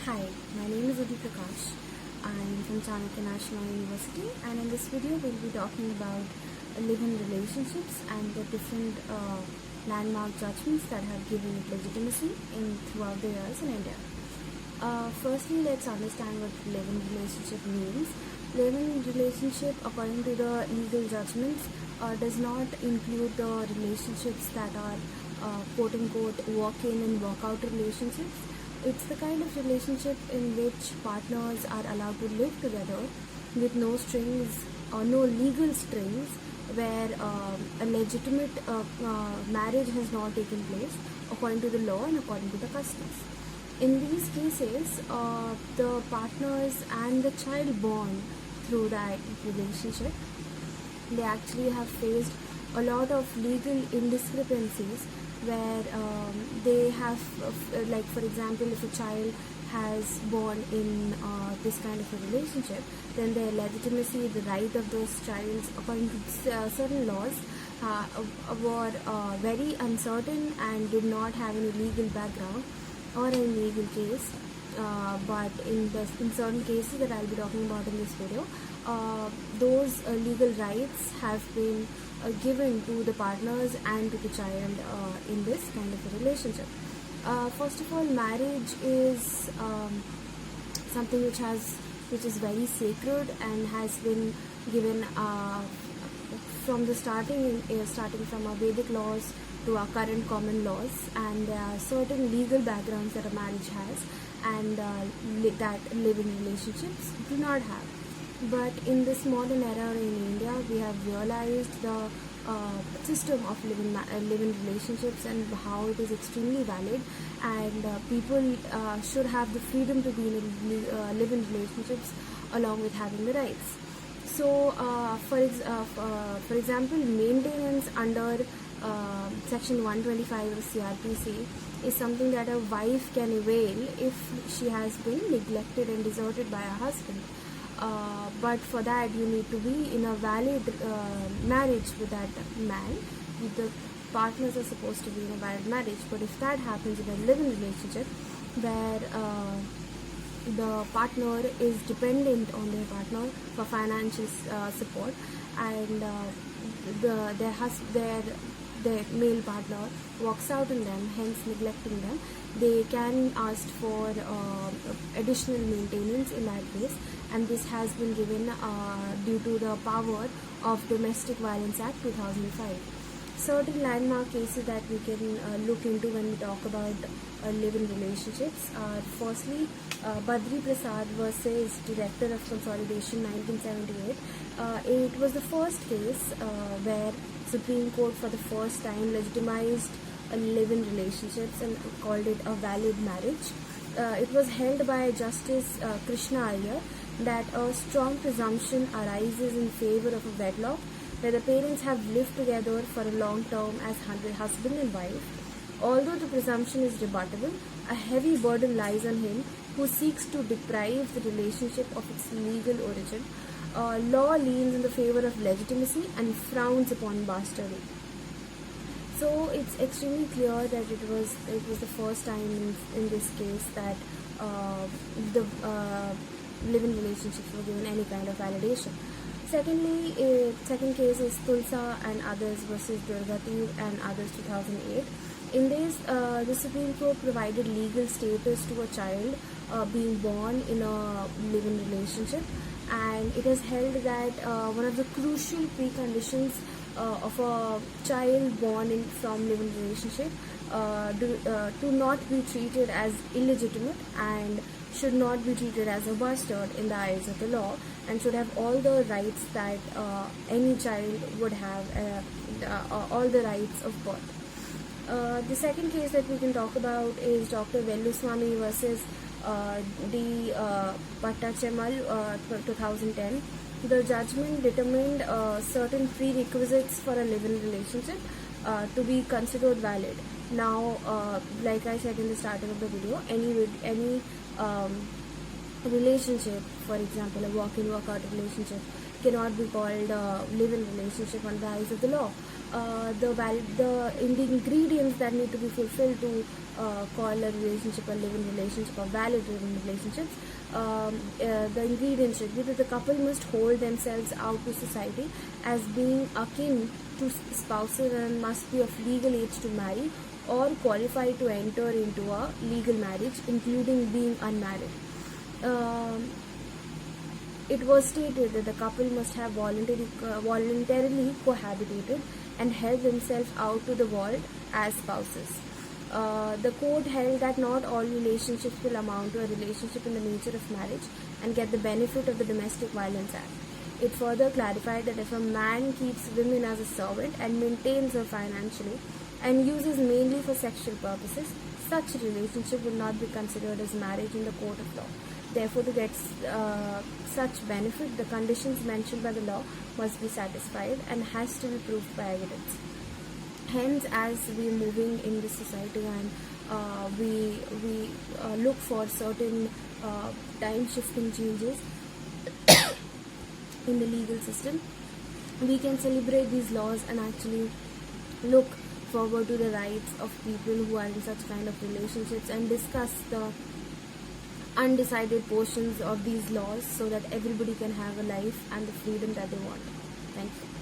Hi, my name is Prakash. I'm from Chanakya National University, and in this video we'll be talking about live-in relationships and the different landmark judgments that have given it legitimacy throughout the years in India. Firstly, let's understand what live-in relationship means. Live-in relationship, according to the legal judgments, does not include the relationships that are quote-unquote walk-in and walk-out relationships. It's the kind of relationship in which partners are allowed to live together with no strings or no legal strings, where a legitimate marriage has not taken place according to the law and according to the customs. In these cases, the partners and the child born through that relationship, they actually have faced a lot of legal indiscrepancies where they have, like for example, if a child has born in this kind of a relationship, then their legitimacy, the right of those child according to certain laws were very uncertain and did not have any legal background or any legal case. But in certain cases that I'll be talking about in this video, those legal rights have been given to the partners and to the child in this kind of a relationship. First of all, marriage is something which is very sacred and has been given from the starting from our Vedic laws to our current common laws, and there are certain legal backgrounds that a marriage has and that live-in relationships do not have. But in this modern era in India, we have realized the system of live-in relationships and how it is extremely valid, and people should have the freedom to be in live-in relationships along with having the rights. So, for example, maintenance under Section 125 of CRPC is something that a wife can avail if she has been neglected and deserted by her husband. But for that, you need to be in a valid marriage with that man. The partners are supposed to be in a valid marriage. But if that happens in a live-in relationship where the partner is dependent on their partner for financial support, and their male partner walks out on them, hence neglecting them, they can ask for additional maintenance in that case, and this has been given due to the power of Domestic Violence Act 2005. Certain landmark cases that we can look into when we talk about live-in relationships are, firstly, Badri Prasad versus Director of Consolidation 1978. It was the first case where Supreme Court for the first time legitimized live-in relationships and called it a valid marriage. It was held by Justice Krishna Iyer that a strong presumption arises in favor of a wedlock where the parents have lived together for a long term as husband and wife. Although the presumption is rebuttable, a heavy burden lies on him who seeks to deprive the relationship of its legal origin. Law leans in the favor of legitimacy and frowns upon bastardy. So it's extremely clear that it was the first time in this case that the live-in relationships were given any kind of validation. Secondly, second case is Tulsa and others versus Durgati and others 2008. In this, the Supreme Court provided legal status to a child being born in a live-in relationship, and it has held that one of the crucial preconditions of a child born from live-in relationship to not be treated as illegitimate and should not be treated as a bastard in the eyes of the law, and should have all the rights that any child would have, all the rights of birth. The second case that we can talk about is Dr. Velluswamy versus D. Pattachemal 2010. The judgment determined certain prerequisites for a live-in relationship to be considered valid. Now, like I said in the starting of the video, any relationship, for example, a walk-in, walk-out relationship, cannot be called a live-in relationship on the eyes of the law. the ingredients that need to be fulfilled to call a relationship a live-in relationship or valid live-in relationships. The ingredients should be that the couple must hold themselves out to society as being akin to spouses and must be of legal age to marry or qualified to enter into a legal marriage, including being unmarried. It was stated that the couple must have voluntarily cohabitated and held themselves out to the world as spouses. The code held that not all relationships will amount to a relationship in the nature of marriage and get the benefit of the Domestic Violence Act. It further clarified that if a man keeps women as a servant and maintains her financially and uses mainly for sexual purposes, such a relationship will not be considered as marriage in the court of law. Therefore, to get such benefit, the conditions mentioned by the law must be satisfied and has to be proved by evidence. Hence, as we are moving in this society and we look for certain time-shifting changes in the legal system, we can celebrate these laws and actually look forward to the rights of people who are in such kind of relationships and discuss the undecided portions of these laws so that everybody can have a life and the freedom that they want. Thank you.